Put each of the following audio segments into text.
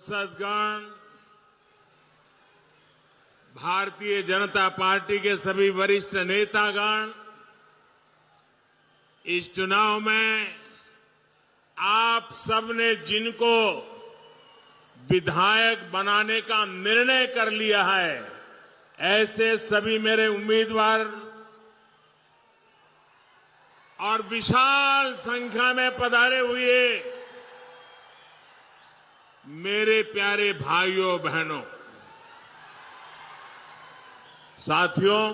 सांसदगण, Bharatiya Janata party के सभी वरिष्ठ नेतागण, इस चुनाव में आप सबने जिनको विधायक बनाने का निर्णय कर लिया है, ऐसे सभी मेरे उम्मीदवार और विशाल संख्या में पधारे हुए मेरे प्यारे भाइयों बहनों, साथियों,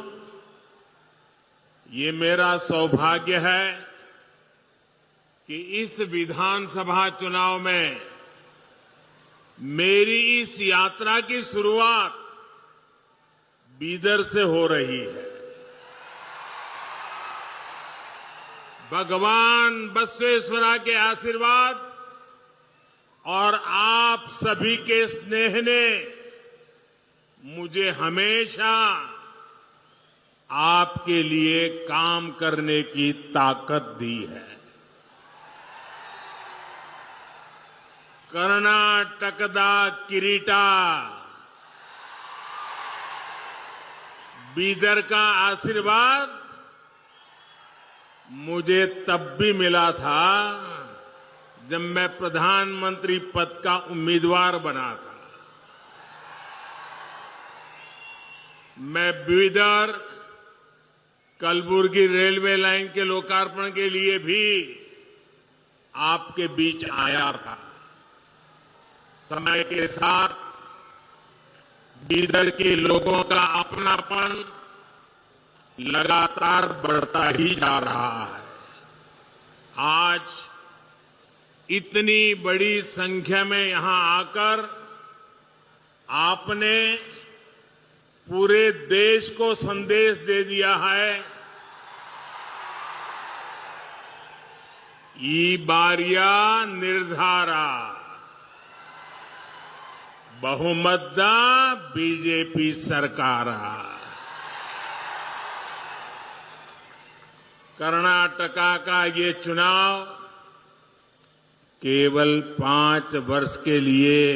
ये मेरा सौभाग्य है कि इस विधानसभा चुनाव में मेरी इस यात्रा की शुरुआत बीदर से हो रही है। भगवान बसवेश्वरा के आशीर्वाद और आप सभी के स्नेह ने मुझे हमेशा आपके लिए काम करने की ताकत दी है। कर्नाटकदा किरीटा, बीदर का आशीर्वाद मुझे तब भी मिला था जब मैं प्रधानमंत्री पद का उम्मीदवार बना था। मैं बीदर कलबुर्गी रेलवे लाइन के लोकार्पण के लिए भी आपके बीच आया था। समय के साथ बीदर के लोगों का अपनापन लगातार बढ़ता ही जा रहा है। आज इतनी बड़ी संख्या में यहां आकर आपने पूरे देश को संदेश दे दिया है, ई बारिया निर्धारा बहुमतदा बीजेपी सरकार। कर्नाटका का ये चुनाव केवल 5 वर्ष के लिए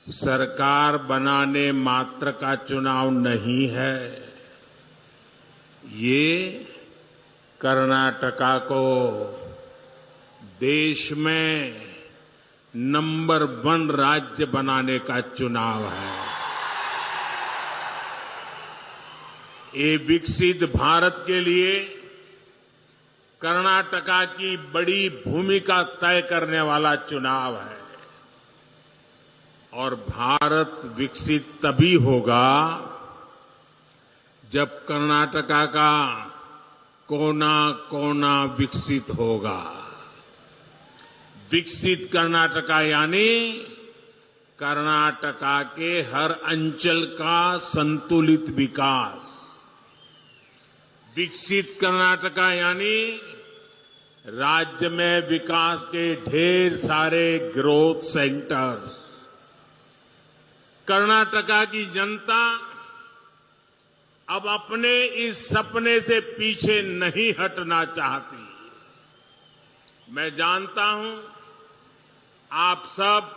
सरकार बनाने मात्र का चुनाव नहीं है। ये कर्नाटका को देश में नंबर 1 राज्य बनाने का चुनाव है। ये विकसित भारत के लिए कर्नाटका की बड़ी भूमिका तय करने वाला चुनाव है। और भारत विकसित तभी होगा जब कर्नाटका का कोना कोना विकसित होगा। विकसित कर्नाटका यानी कर्नाटका के हर अंचल का संतुलित विकास। विकसित कर्नाटका यानी राज्य में विकास के ढेर सारे ग्रोथ सेंटर्स। कर्नाटका की जनता अब अपने इस सपने से पीछे नहीं हटना चाहती। मैं जानता हूं आप सब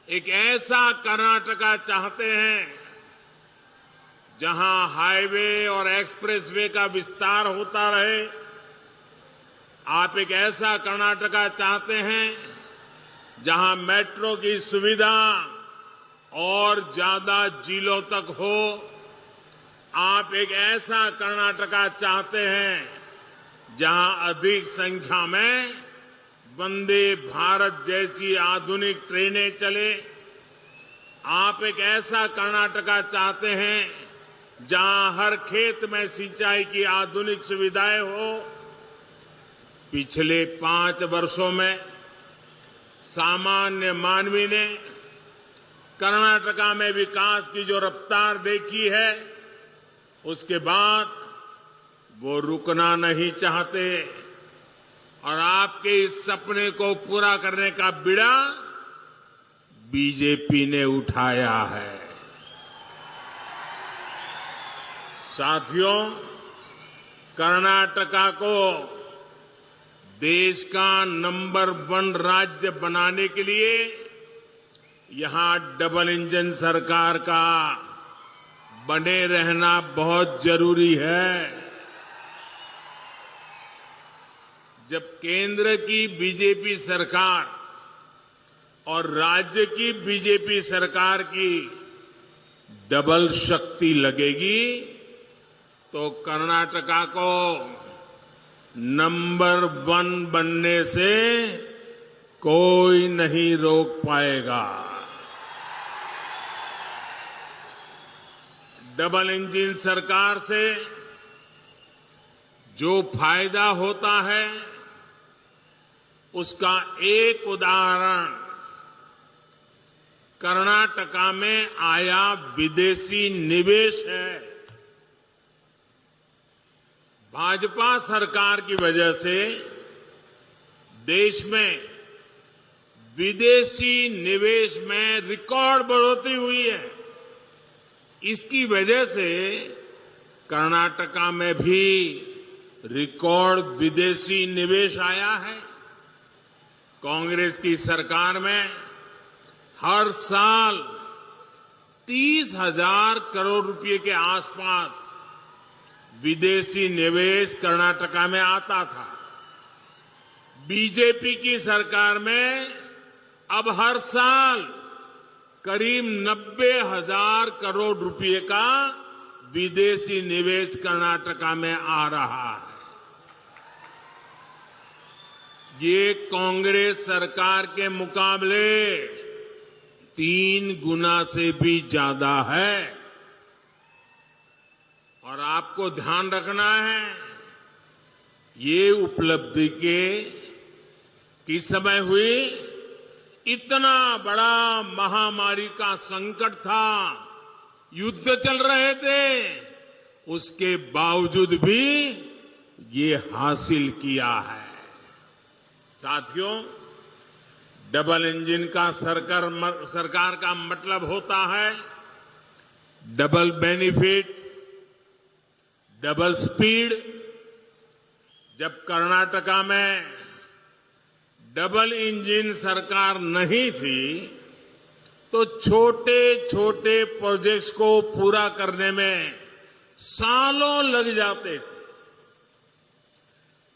एक ऐसा कर्नाटका चाहते हैं जहां हाईवे और एक्सप्रेसवे का विस्तार होता रहे। आप एक ऐसा कर्नाटका चाहते हैं जहां मेट्रो की सुविधा और ज्यादा जिलों तक हो। आप एक ऐसा कर्नाटका चाहते हैं जहां अधिक संख्या में वंदे भारत जैसी आधुनिक ट्रेनें चले। आप एक ऐसा कर्नाटका चाहते हैं जहां हर खेत में सिंचाई की आधुनिक सुविधाएं हो। पिछले 5 वर्षों में सामान्य मानवी ने कर्नाटका में विकास की जो रफ्तार देखी है, उसके बाद वो रुकना नहीं चाहते और आपके इस सपने को पूरा करने का बीड़ा बीजेपी ने उठाया है। साथियों, कर्नाटका को देश का नंबर 1 राज्य बनाने के लिए यहां डबल इंजन सरकार का बने रहना बहुत जरूरी है। जब केंद्र की बीजेपी सरकार और राज्य की बीजेपी सरकार की डबल शक्ति लगेगी तो कर्नाटका को नंबर 1 बनने से कोई नहीं रोक पाएगा। डबल इंजन सरकार से जो फायदा होता है उसका एक उदाहरण कर्नाटका में आया विदेशी निवेश है। भाजपा सरकार की वजह से देश में विदेशी निवेश में रिकॉर्ड बढ़ोतरी हुई है। इसकी वजह से कर्नाटका में भी रिकॉर्ड विदेशी निवेश आया है। कांग्रेस की सरकार में हर साल 30,000 करोड़ रुपए के आसपास विदेशी निवेश कर्नाटका में आता था। बीजेपी की सरकार में अब हर साल करीब 90,000 करोड़ रुपए का विदेशी निवेश कर्नाटका में आ रहा है। ये कांग्रेस सरकार के मुकाबले 3 गुना से भी ज्यादा है। और आपको ध्यान रखना है, ये उपलब्धि किस समय हुई? इतना बड़ा महामारी का संकट था, युद्ध चल रहे थे, उसके बावजूद भी ये हासिल किया है। साथियों, डबल इंजन का सरकार का मतलब होता है डबल बेनिफिट, डबल स्पीड। जब कर्नाटका में डबल इंजन सरकार नहीं थी तो छोटे छोटे प्रोजेक्ट्स को पूरा करने में सालों लग जाते थे।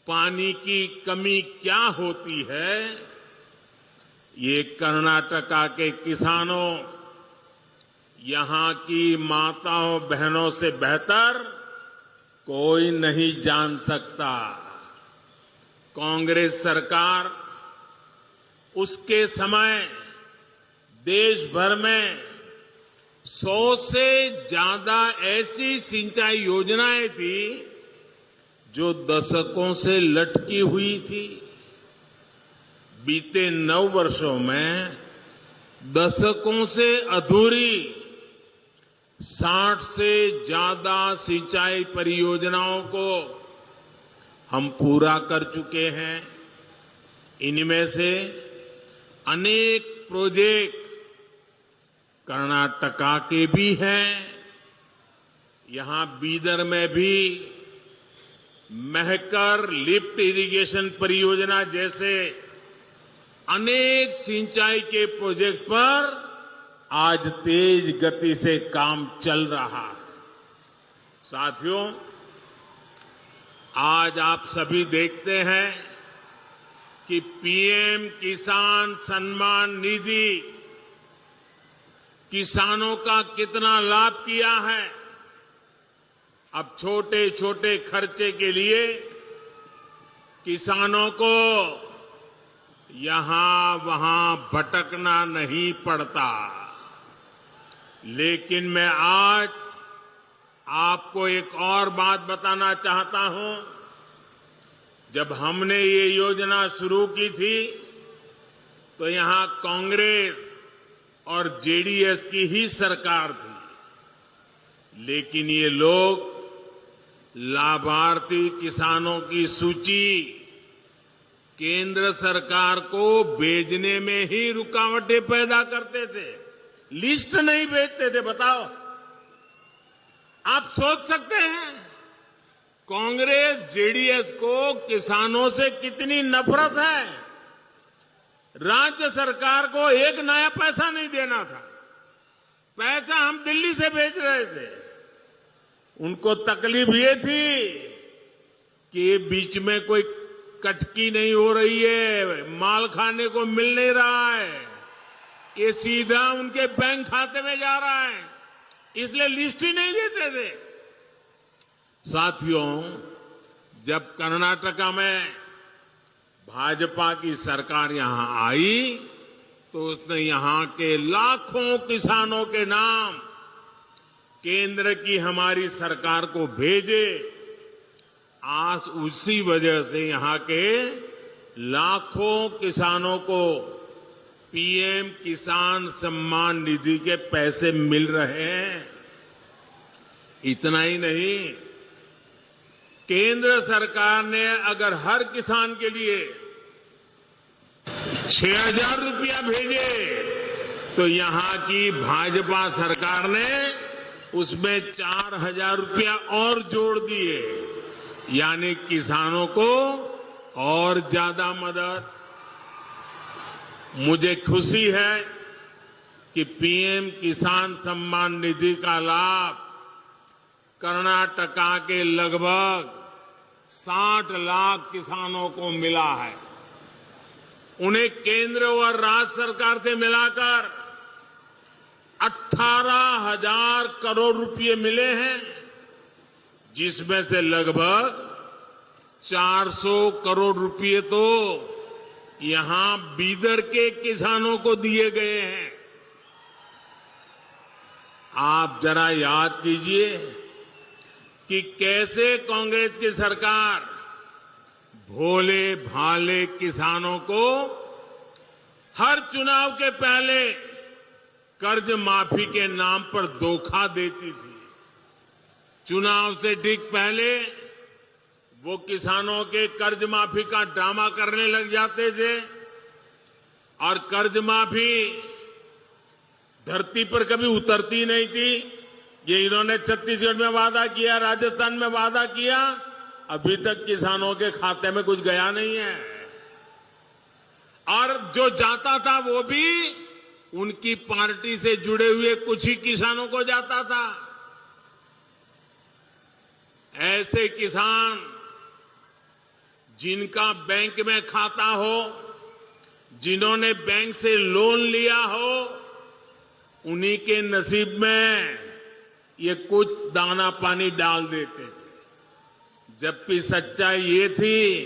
पानी की कमी क्या होती है, ये कर्नाटका के किसानों, यहां की माताओं बहनों से बेहतर कोई नहीं जान सकता। कांग्रेस सरकार उसके समय देश भर में 100 से ज्यादा ऐसी सिंचाई योजनाएं थी जो दशकों से लटकी हुई थी। बीते 9 वर्षों में दशकों से अधूरी 60 से ज्यादा सिंचाई परियोजनाओं को हम पूरा कर चुके हैं। इनमें से अनेक प्रोजेक्ट कर्नाटका के भी हैं। यहां बीदर में भी महकर लिफ्ट इरिगेशन परियोजना जैसे अनेक सिंचाई के प्रोजेक्ट पर आज तेज गति से काम चल रहा है। साथियों, आज आप सभी देखते हैं कि पीएम किसान सम्मान निधि किसानों का कितना लाभ किया है। अब छोटे छोटे खर्चे के लिए किसानों को यहां वहां भटकना नहीं पड़ता। लेकिन मैं आज आपको एक और बात बताना चाहता हूं। जब हमने ये योजना शुरू की थी तो यहां कांग्रेस और जेडीएस की ही सरकार थी। लेकिन ये लोग लाभार्थी किसानों की सूची केंद्र सरकार को भेजने में ही रुकावटें पैदा करते थे, लिस्ट नहीं भेजते थे। बताओ, आप सोच सकते हैं कांग्रेस जेडीएस को किसानों से कितनी नफरत है। राज्य सरकार को एक नया पैसा नहीं देना था। पैसा हम दिल्ली से भेज रहे थे। उनको तकलीफ ये थी कि ये बीच में कोई कटकी नहीं हो रही है, माल खाने को मिल नहीं रहा है, ये सीधा उनके बैंक खाते में जा रहा है, इसलिए लिस्ट ही नहीं देते थे। साथियों, जब कर्नाटका में भाजपा की सरकार यहां आई तो उसने यहां के लाखों किसानों के नाम केंद्र की हमारी सरकार को भेजे। आज उसी वजह से यहां के लाखों किसानों को पीएम किसान सम्मान निधि के पैसे मिल रहे हैं। इतना ही नहीं, केंद्र सरकार ने अगर हर किसान के लिए 6,000 रुपया भेजे तो यहां की भाजपा सरकार ने उसमें 4,000 रुपया और जोड़ दिए, यानी किसानों को और ज्यादा मदद। मुझे खुशी है कि पीएम किसान सम्मान निधि का लाभ कर्नाटका के लगभग 60 लाख किसानों को मिला है। उन्हें केंद्र और राज्य सरकार से मिलाकर 18,000 करोड़ रुपए मिले हैं, जिसमें से लगभग 400 करोड़ रुपए तो यहां बीदर के किसानों को दिए गए हैं। आप जरा याद कीजिए कि कैसे कांग्रेस की सरकार भोले भाले किसानों को हर चुनाव के पहले कर्ज माफी के नाम पर धोखा देती थी। चुनाव से ठीक पहले वो किसानों के कर्ज माफी का ड्रामा करने लग जाते थे और कर्ज माफी धरती पर कभी उतरती नहीं थी। ये इन्होंने छत्तीसगढ़ में वादा किया, राजस्थान में वादा किया, अभी तक किसानों के खाते में कुछ गया नहीं है। और जो जाता था वो भी उनकी पार्टी से जुड़े हुए कुछ ही किसानों को जाता था। ऐसे किसान जिनका बैंक में खाता हो, जिन्होंने बैंक से लोन लिया हो, उन्हीं के नसीब में ये कुछ दाना पानी डाल देते थे। जबकि सच्चाई ये थी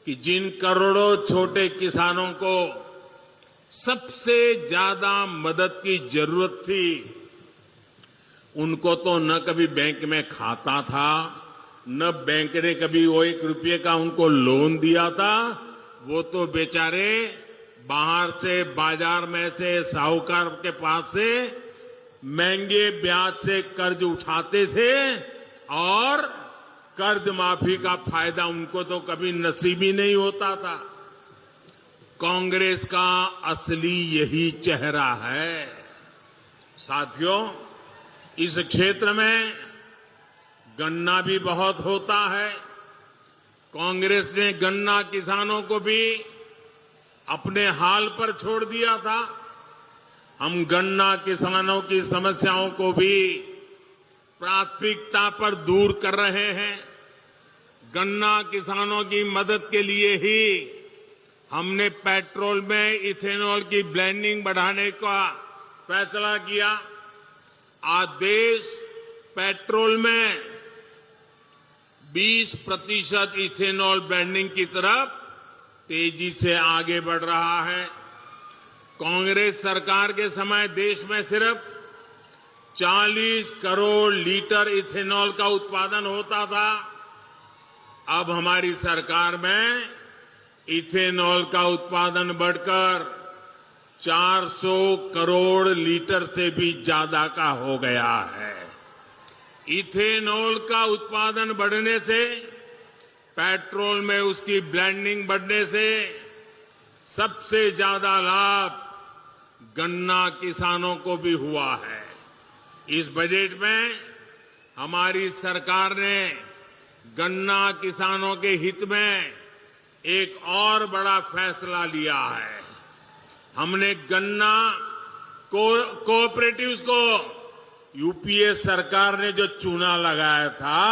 कि जिन करोड़ों छोटे किसानों को सबसे ज्यादा मदद की जरूरत थी, उनको तो न कभी बैंक में खाता था, न बैंक ने कभी वो 1 रुपये का उनको लोन दिया था। वो तो बेचारे बाहर से, बाजार में से, साहूकार के पास से महंगे ब्याज से कर्ज उठाते थे और कर्ज माफी का फायदा उनको तो कभी नसीब ही नहीं होता था। कांग्रेस का असली यही चेहरा है। साथियों, इस क्षेत्र में गन्ना भी बहुत होता है। कांग्रेस ने गन्ना किसानों को भी अपने हाल पर छोड़ दिया था। हम गन्ना किसानों की समस्याओं को भी प्राथमिकता पर दूर कर रहे हैं। गन्ना किसानों की मदद के लिए ही हमने पेट्रोल में इथेनॉल की ब्लेंडिंग बढ़ाने का फैसला किया। आज देश पेट्रोल में 20% इथेनॉल ब्लेंडिंग की तरफ तेजी से आगे बढ़ रहा है। कांग्रेस सरकार के समय देश में सिर्फ 40 करोड़ लीटर इथेनॉल का उत्पादन होता था। अब हमारी सरकार में इथेनॉल का उत्पादन बढ़कर 400 करोड़ लीटर से भी ज्यादा का हो गया है। इथेनॉल का उत्पादन बढ़ने से, पेट्रोल में उसकी ब्लेंडिंग बढ़ने से सबसे ज्यादा लाभ गन्ना किसानों को भी हुआ है। इस बजट में हमारी सरकार ने गन्ना किसानों के हित में एक और बड़ा फैसला लिया है। हमने गन्ना कोऑपरेटिव्स को यूपीए सरकार ने जो चूना लगाया था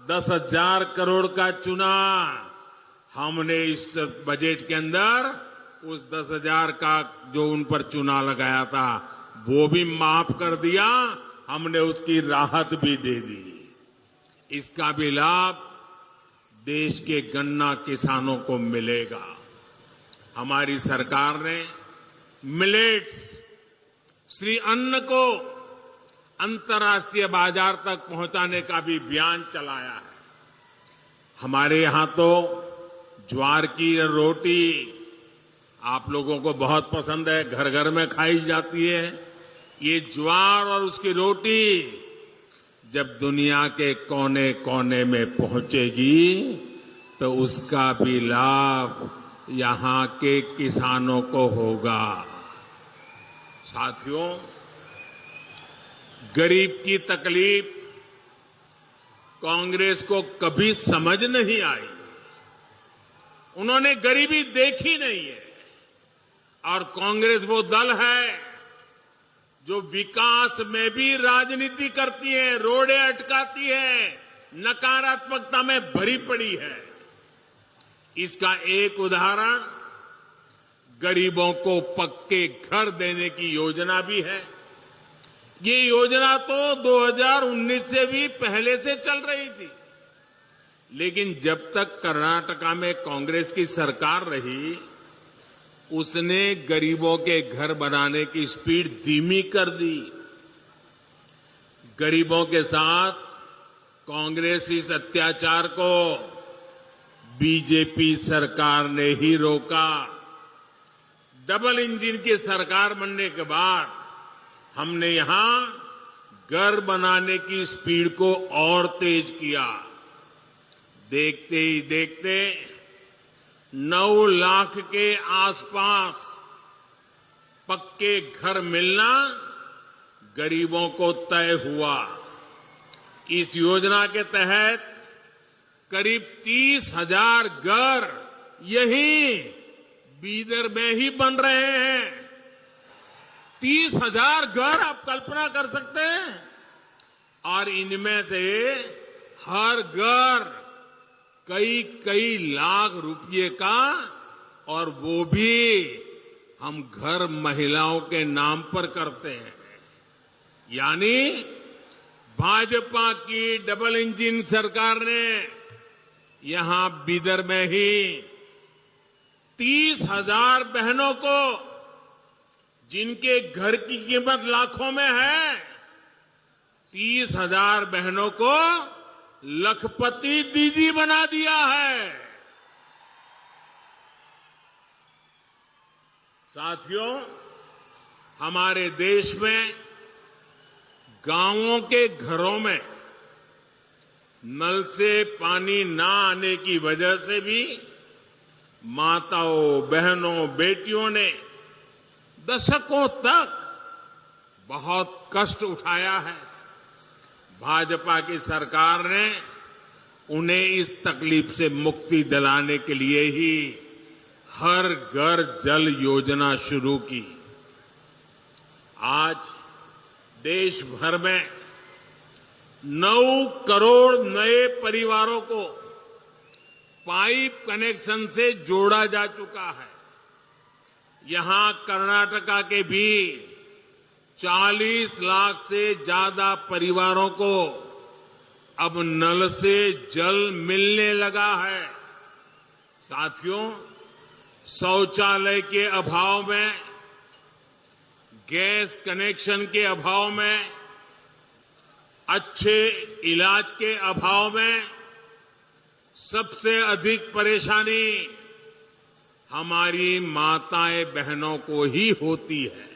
10,000 करोड़ का चूना, हमने इस बजट के अंदर उस 10,000 का जो उन पर चूना लगाया था वो भी माफ कर दिया, हमने उसकी राहत भी दे दी। इसका भी लाभ देश के गन्ना किसानों को मिलेगा। हमारी सरकार ने मिलेट्स, श्री अन्न को अंतर्राष्ट्रीय बाजार तक पहुंचाने का भी अभियान चलाया है। हमारे यहां तो ज्वार की रोटी आप लोगों को बहुत पसंद है, घर घर में खाई जाती है। ये ज्वार और उसकी रोटी जब दुनिया के कोने कोने में पहुंचेगी तो उसका भी लाभ यहां के किसानों को होगा। साथियों, गरीब की तकलीफ कांग्रेस को कभी समझ नहीं आई। उन्होंने गरीबी देखी नहीं है। और कांग्रेस वो दल है जो विकास में भी राजनीति करती है, रोड़े अटकाती है, नकारात्मकता में भरी पड़ी है। इसका एक उदाहरण गरीबों को पक्के घर देने की योजना भी है। ये योजना तो 2019 से भी पहले से चल रही थी, लेकिन जब तक कर्नाटका में कांग्रेस की सरकार रही उसने गरीबों के घर बनाने की स्पीड धीमी कर दी। गरीबों के साथ कांग्रेस इस अत्याचार को बीजेपी सरकार ने ही रोका। डबल इंजन की सरकार बनने के बाद हमने यहां घर बनाने की स्पीड को और तेज किया। देखते ही देखते 9 लाख के आसपास पक्के घर मिलना गरीबों को तय हुआ। इस योजना के तहत करीब 30,000 घर यहीं बीदर में ही बन रहे हैं। 30,000 घर आप कल्पना कर सकते हैं। और इनमें से हर घर कई कई लाख रुपए का, और वो भी हम घर महिलाओं के नाम पर करते हैं। यानी भाजपा की डबल इंजन सरकार ने यहां बीदर में ही 30,000 बहनों को, जिनके घर की कीमत लाखों में है, 30,000 बहनों को लखपति दीदी बना दिया है। साथियों, हमारे देश में गांवों के घरों में नल से पानी ना आने की वजह से भी माताओं, बहनों, बेटियों ने दशकों तक बहुत कष्ट उठाया है। भाजपा की सरकार ने उन्हें इस तकलीफ से मुक्ति दिलाने के लिए ही हर घर जल योजना शुरू की। आज देश भर में 9 करोड़ नए परिवारों को पाइप कनेक्शन से जोड़ा जा चुका है। यहां कर्नाटका के भी 40 लाख से ज्यादा परिवारों को अब नल से जल मिलने लगा है। साथियों, शौचालय के अभाव में, गैस कनेक्शन के अभाव में, अच्छे इलाज के अभाव में सबसे अधिक परेशानी हमारी माताएं बहनों को ही होती है।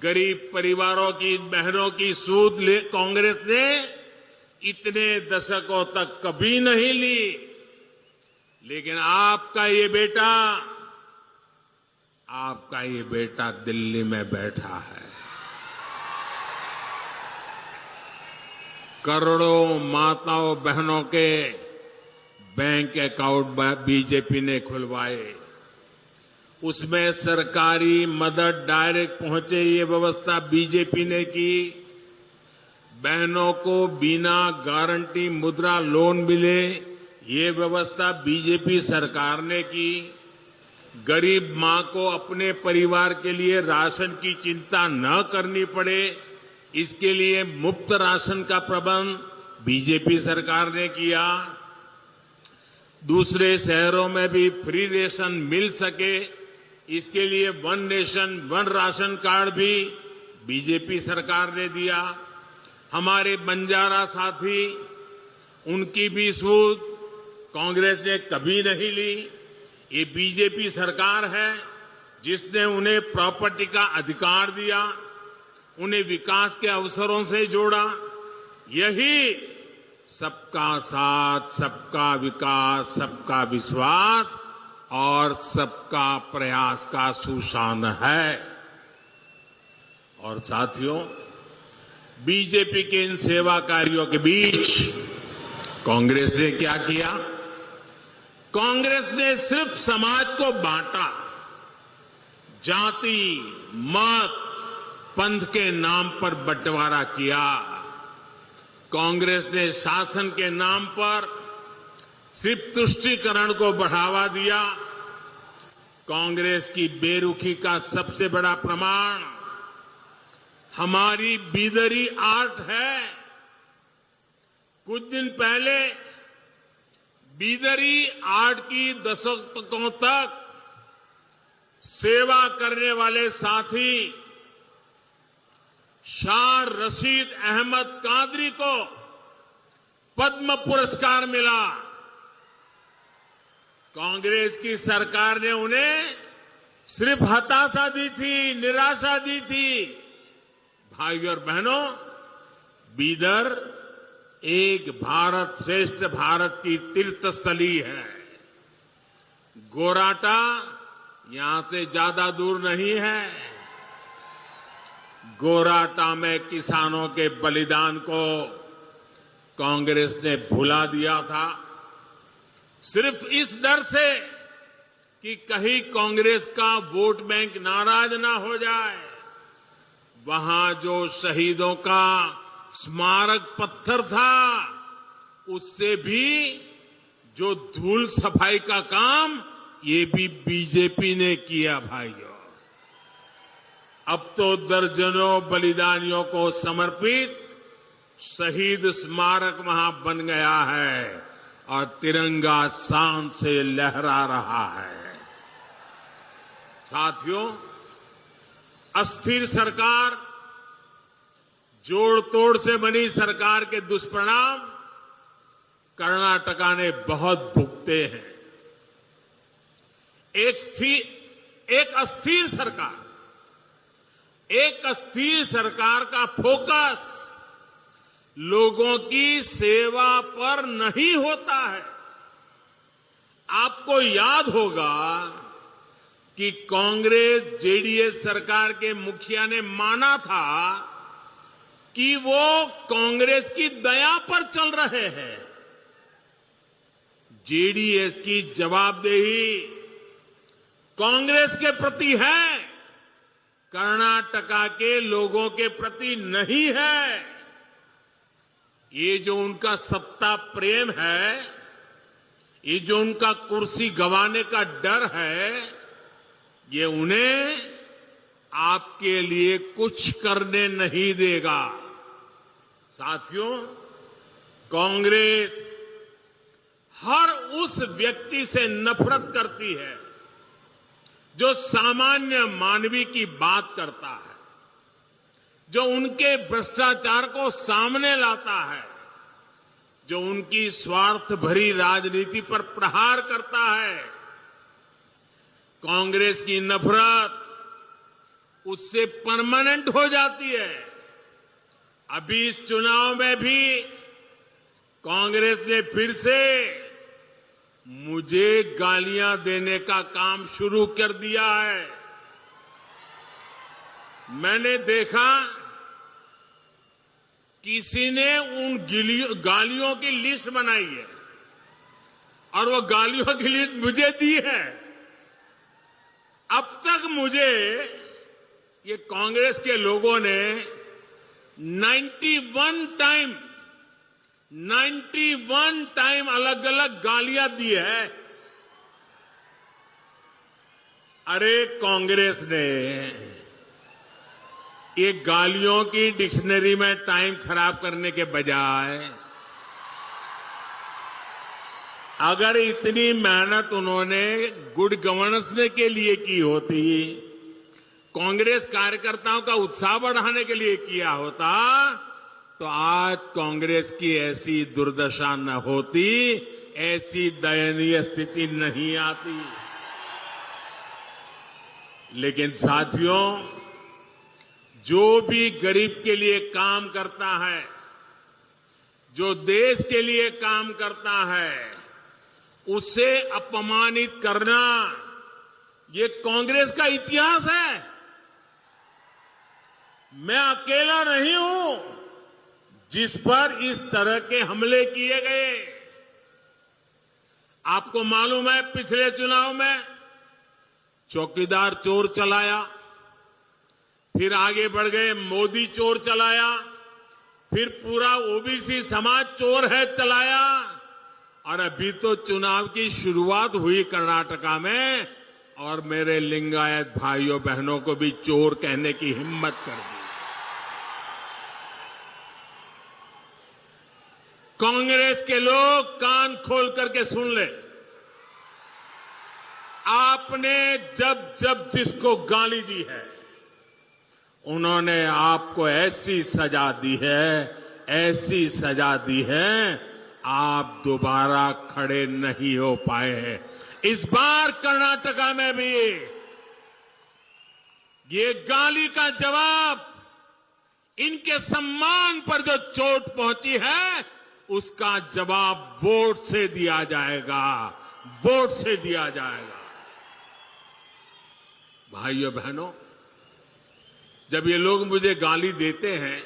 गरीब परिवारों की बहनों की सूद कांग्रेस ने इतने दशकों तक कभी नहीं ली, लेकिन आपका ये बेटा दिल्ली में बैठा है। करोड़ों माताओं बहनों के बैंक अकाउंट बीजेपी ने खुलवाए। उसमें सरकारी मदद डायरेक्ट पहुंचे ये व्यवस्था बीजेपी ने की। बहनों को बिना गारंटी मुद्रा लोन मिले ये व्यवस्था बीजेपी सरकार ने की। गरीब मां को अपने परिवार के लिए राशन की चिंता न करनी पड़े इसके लिए मुफ्त राशन का प्रबंध बीजेपी सरकार ने किया। दूसरे शहरों में भी फ्री रेशन मिल सके इसके लिए one nation one ration card भी बीजेपी सरकार ने दिया। हमारे बंजारा साथी उनकी भी सूद कांग्रेस ने कभी नहीं ली। ये बीजेपी सरकार है जिसने उन्हें प्रॉपर्टी का अधिकार दिया, उन्हें विकास के अवसरों से जोड़ा। यही सबका साथ, सबका विकास, सबका विश्वास और सबका प्रयास का सुशान है। और साथियों, बीजेपी के इन सेवा कार्यों के बीच कांग्रेस ने क्या किया? कांग्रेस ने सिर्फ समाज को बांटा, जाति, मत, पंथ के नाम पर बंटवारा किया। कांग्रेस ने शासन के नाम पर सिर्फ तुष्टीकरण को बढ़ावा दिया। कांग्रेस की बेरुखी का सबसे बड़ा प्रमाण हमारी बीदरी आर्ट है। कुछ दिन पहले बीदरी आर्ट की दशकों तक सेवा करने वाले साथी शाह रशीद अहमद कादरी को पद्म पुरस्कार मिला। कांग्रेस की सरकार ने उन्हें सिर्फ हताशा दी थी, निराशा दी थी। भाइयों और बहनों, बीदर एक भारत श्रेष्ठ भारत की तीर्थस्थली है। गोराटा यहां से ज्यादा दूर नहीं है। गोराटा में किसानों के बलिदान को कांग्रेस ने भुला दिया था, सिर्फ इस डर से कि कहीं कांग्रेस का वोट बैंक नाराज ना हो जाए। वहां जो शहीदों का स्मारक पत्थर था, उससे भी जो धूल सफाई का काम ये भी बीजेपी ने किया। भाइयों, अब तो दर्जनों बलिदानियों को समर्पित शहीद स्मारक वहां बन गया है और तिरंगा शान से लहरा रहा है। साथियों, अस्थिर सरकार, जोड़ तोड़ से बनी सरकार के दुष्परिणाम कर्नाटका ने बहुत भुगते हैं। एक अस्थिर सरकार का फोकस लोगों की सेवा पर नहीं होता है। आपको याद होगा कि कांग्रेस जेडीएस सरकार के मुखिया ने माना था कि वो कांग्रेस की दया पर चल रहे हैं। जेडीएस की जवाबदेही कांग्रेस के प्रति है, कर्नाटका के लोगों के प्रति नहीं है। ये जो उनका सत्ता प्रेम है, ये जो उनका कुर्सी गंवाने का डर है, ये उन्हें आपके लिए कुछ करने नहीं देगा। साथियों, कांग्रेस हर उस व्यक्ति से नफरत करती है जो सामान्य मानवीय की बात करता है, जो उनके भ्रष्टाचार को सामने लाता है, जो उनकी स्वार्थ भरी राजनीति पर प्रहार करता है। कांग्रेस की नफरत उससे परमानेंट हो जाती है। अभी इस चुनाव में भी कांग्रेस ने फिर से मुझे गालियां देने का काम शुरू कर दिया है। मैंने देखा किसी ने उन गालियों की लिस्ट बनाई है और वो गालियों की लिस्ट मुझे दी है। अब तक मुझे ये कांग्रेस के लोगों ने 91 टाइम अलग अलग गालियां दी है। अरे कांग्रेस ने ये गालियों की डिक्शनरी में टाइम खराब करने के बजाय अगर इतनी मेहनत उन्होंने गुड गवर्नेंस के लिए की होती, कांग्रेस कार्यकर्ताओं का उत्साह बढ़ाने के लिए किया होता, तो आज कांग्रेस की ऐसी दुर्दशा न होती, ऐसी दयनीय स्थिति नहीं आती। लेकिन साथियों, जो भी गरीब के लिए काम करता है, जो देश के लिए काम करता है, उसे अपमानित करना ये कांग्रेस का इतिहास है। मैं अकेला नहीं हूं जिस पर इस तरह के हमले किए गए। आपको मालूम है, पिछले चुनाव में चौकीदार चोर चलाया, फिर आगे बढ़ गए मोदी चोर चलाया, फिर पूरा ओबीसी समाज चोर है चलाया, और अभी तो चुनाव की शुरुआत हुई कर्नाटका में, और मेरे लिंगायत भाइयों बहनों को भी चोर कहने की हिम्मत कर दी। कांग्रेस के लोग कान खोल करके सुन ले, आपने जब जब जिसको गाली दी है, उन्होंने आपको ऐसी सजा दी है, ऐसी सजा दी है, आप दोबारा खड़े नहीं हो पाए हैं। इस बार कर्नाटका में भी ये गाली का जवाब, इनके सम्मान पर जो चोट पहुंची है, उसका जवाब वोट से दिया जाएगा, वोट से दिया जाएगा। भाइयों बहनों, जब ये लोग मुझे गाली देते हैं,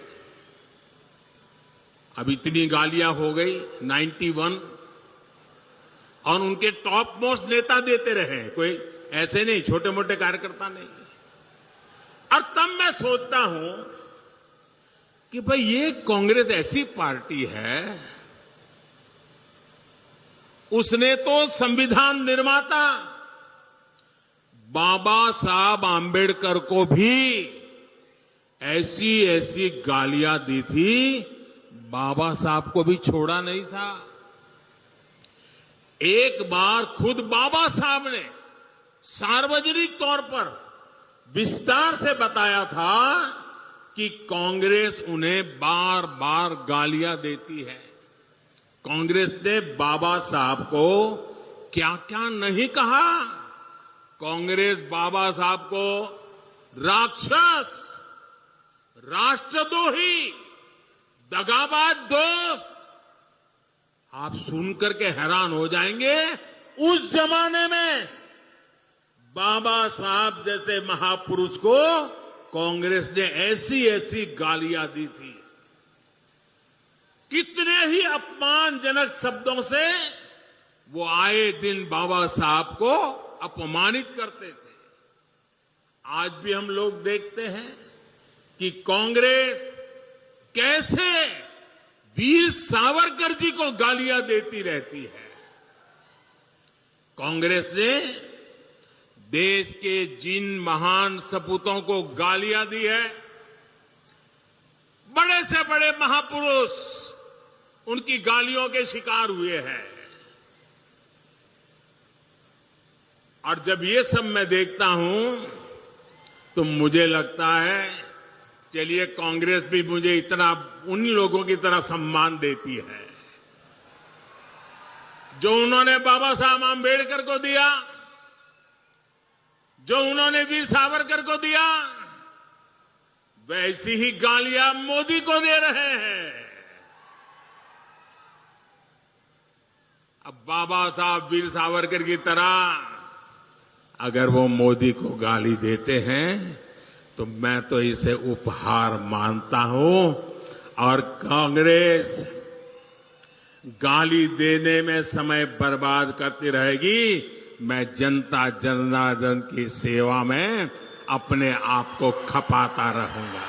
अब इतनी गालियां हो गई 91, और उनके टॉप मोस्ट नेता देते रहे, कोई ऐसे नहीं, छोटे मोटे कार्यकर्ता नहीं। और तब मैं सोचता हूं कि भाई ये कांग्रेस ऐसी पार्टी है, उसने तो संविधान निर्माता बाबा साहब आंबेडकर को भी ऐसी ऐसी गालियां दी थी, बाबा साहब को भी छोड़ा नहीं था। एक बार खुद बाबा साहब ने सार्वजनिक तौर पर विस्तार से बताया था कि कांग्रेस उन्हें बार बार गालियां देती है। कांग्रेस ने बाबा साहब को क्या क्या नहीं कहा। कांग्रेस बाबा साहब को राक्षस, राष्ट्रद्रोही, दगाबाज दोस्त, आप सुनकर के हैरान हो जाएंगे। उस जमाने में बाबा साहब जैसे महापुरुष को कांग्रेस ने ऐसी ऐसी गालियां दी थी। कितने ही अपमानजनक शब्दों से वो आए दिन बाबा साहब को अपमानित करते थे। आज भी हम लोग देखते हैं कि कांग्रेस कैसे वीर सावरकर जी को गालियां देती रहती है। कांग्रेस ने देश के जिन महान सपूतों को गालियां दी है, बड़े से बड़े महापुरुष उनकी गालियों के शिकार हुए हैं। और जब ये सब मैं देखता हूं तो मुझे लगता है, चलिए कांग्रेस भी मुझे इतना उन लोगों की तरह सम्मान देती है जो उन्होंने बाबा साहब आंबेडकर को दिया, जो उन्होंने वीर सावरकर को दिया, वैसी ही गालियां मोदी को दे रहे हैं। अब बाबा साहब वीर सावरकर की तरह अगर वो मोदी को गाली देते हैं तो मैं तो इसे उपहार मानता हूं। और कांग्रेस गाली देने में समय बर्बाद करती रहेगी, मैं जनता जनार्दन की सेवा में अपने आप को खपाता रहूंगा।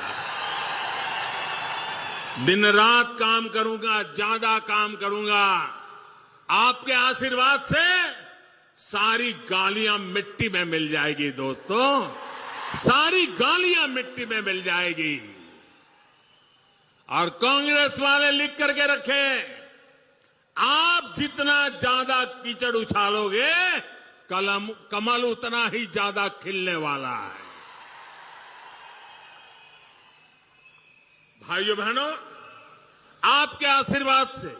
दिन रात काम करूंगा, ज्यादा काम करूंगा। आपके आशीर्वाद से सारी गालियां मिट्टी में मिल जाएगी दोस्तों, सारी गालियां मिट्टी में मिल जाएगी। और कांग्रेस वाले लिख करके रखें, आप जितना ज्यादा कीचड़ उछालोगे कमल उतना ही ज्यादा खिलने वाला है। भाइयों बहनों, आपके आशीर्वाद से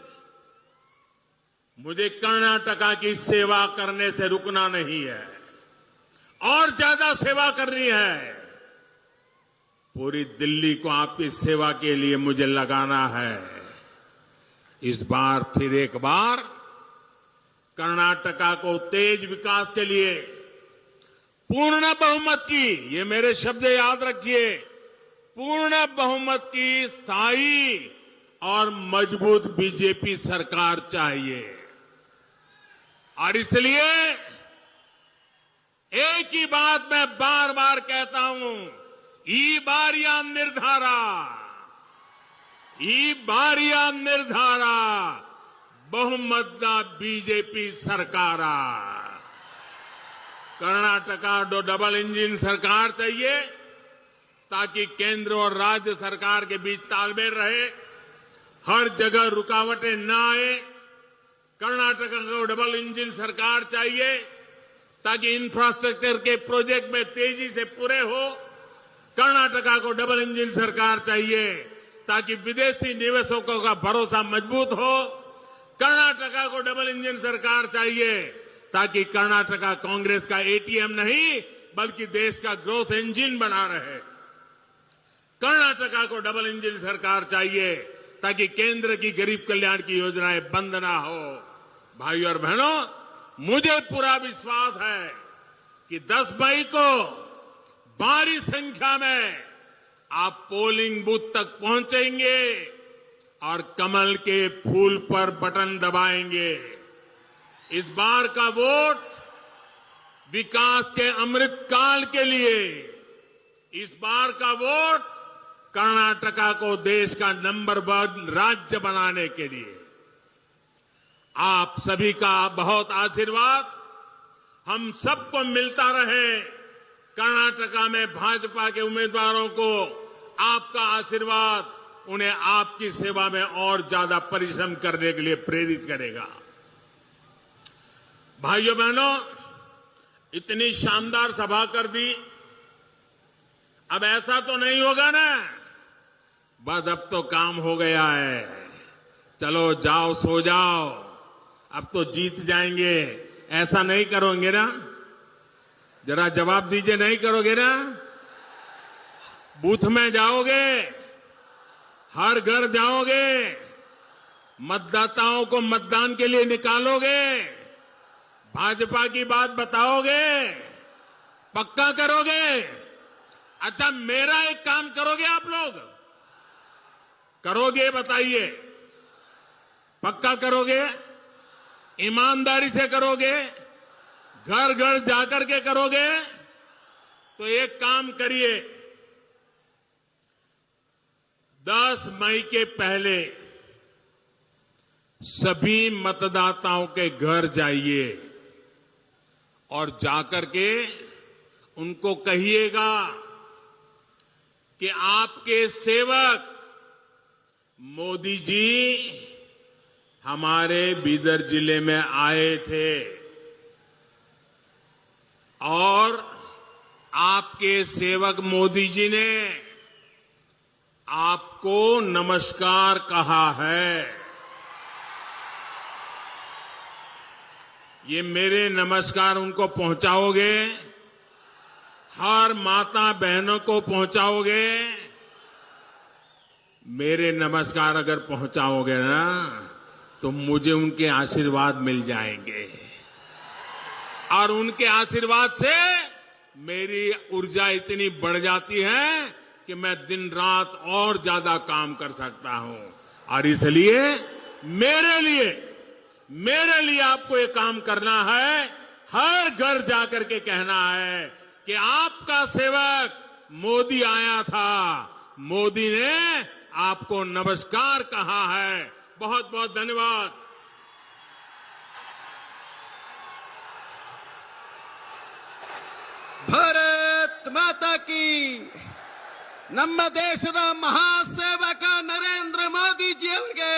मुझे कर्नाटका की सेवा करने से रुकना नहीं है, और ज्यादा सेवा करनी है। पूरी दिल्ली को आपकी सेवा के लिए मुझे लगाना है। इस बार फिर एक बार कर्नाटका को तेज विकास के लिए पूर्ण बहुमत की, ये मेरे शब्द याद रखिए, पूर्ण बहुमत की स्थायी और मजबूत बीजेपी सरकार चाहिए। और इसलिए एक ही बात मैं बार बार कहता हूं, ई बारिया निर्धारा, ई बारिया निर्धारा बहुमत बीजेपी सरकारा। कर्नाटका डबल इंजन सरकार चाहिए ताकि केंद्र और राज्य सरकार के बीच तालमेल रहे, हर जगह रुकावटें न आए। कर्नाटका को डबल इंजन सरकार चाहिए ताकि इंफ्रास्ट्रक्चर के प्रोजेक्ट में तेजी से पूरे हो। कर्नाटका को डबल इंजन सरकार चाहिए ताकि विदेशी निवेशकों का भरोसा मजबूत हो। कर्नाटका को डबल इंजन सरकार चाहिए ताकि कर्नाटका कांग्रेस का एटीएम नहीं बल्कि देश का ग्रोथ इंजन बना रहे। कर्नाटका को डबल इंजन सरकार चाहिए ताकि केंद्र की गरीब कल्याण की योजनाएं बंद ना हो। भाइयों और बहनों, मुझे पूरा विश्वास है कि 10 मई को भारी संख्या में आप पोलिंग बूथ तक पहुंचेंगे और कमल के फूल पर बटन दबाएंगे। इस बार का वोट विकास के अमृत काल के लिए, इस बार का वोट कर्नाटका को देश का नंबर 1 राज्य बनाने के लिए। आप सभी का बहुत आशीर्वाद हम सबको मिलता रहे। कर्नाटका में भाजपा के उम्मीदवारों को आपका आशीर्वाद उन्हें आपकी सेवा में और ज्यादा परिश्रम करने के लिए प्रेरित करेगा। भाइयों बहनों, इतनी शानदार सभा कर दी, अब ऐसा तो नहीं होगा ना बस अब तो काम हो गया है, चलो जाओ सो जाओ, अब तो जीत जाएंगे, ऐसा नहीं करोगे ना? जरा जवाब दीजिए, नहीं करोगे ना? बूथ में जाओगे, हर घर जाओगे, मतदाताओं को मतदान के लिए निकालोगे, भाजपा की बात बताओगे, पक्का करोगे? अच्छा, मेरा एक काम करोगे आप लोग? करोगे बताइए, पक्का करोगे? ईमानदारी से करोगे? घर घर जाकर के करोगे? तो एक काम करिए, 10 मई के पहले सभी मतदाताओं के घर जाइए और जाकर के उनको कहिएगा कि आपके सेवक मोदी जी हमारे बीदर जिले में आए थे और आपके सेवक मोदी जी ने आपको नमस्कार कहा है। ये मेरे नमस्कार उनको पहुंचाओगे? हर माता बहनों को पहुंचाओगे? मेरे नमस्कार अगर पहुंचाओगे ना तो मुझे उनके आशीर्वाद मिल जाएंगे और उनके आशीर्वाद से मेरी ऊर्जा इतनी बढ़ जाती है कि मैं दिन रात और ज्यादा काम कर सकता हूं। और इसलिए मेरे लिए आपको ये काम करना है हर घर जाकर के कहना है कि आपका सेवक मोदी आया था, मोदी ने आपको नमस्कार कहा है। बहुत बहुत धन्यवाद। ಭಾರತ್ ಮಾತಾ ಕಿ ನಮ್ಮ ದೇಶದ ಮಹಾಸೇವಕ ನರೇಂದ್ರ ಮೋದಿಜಿ ಅವರಿಗೆ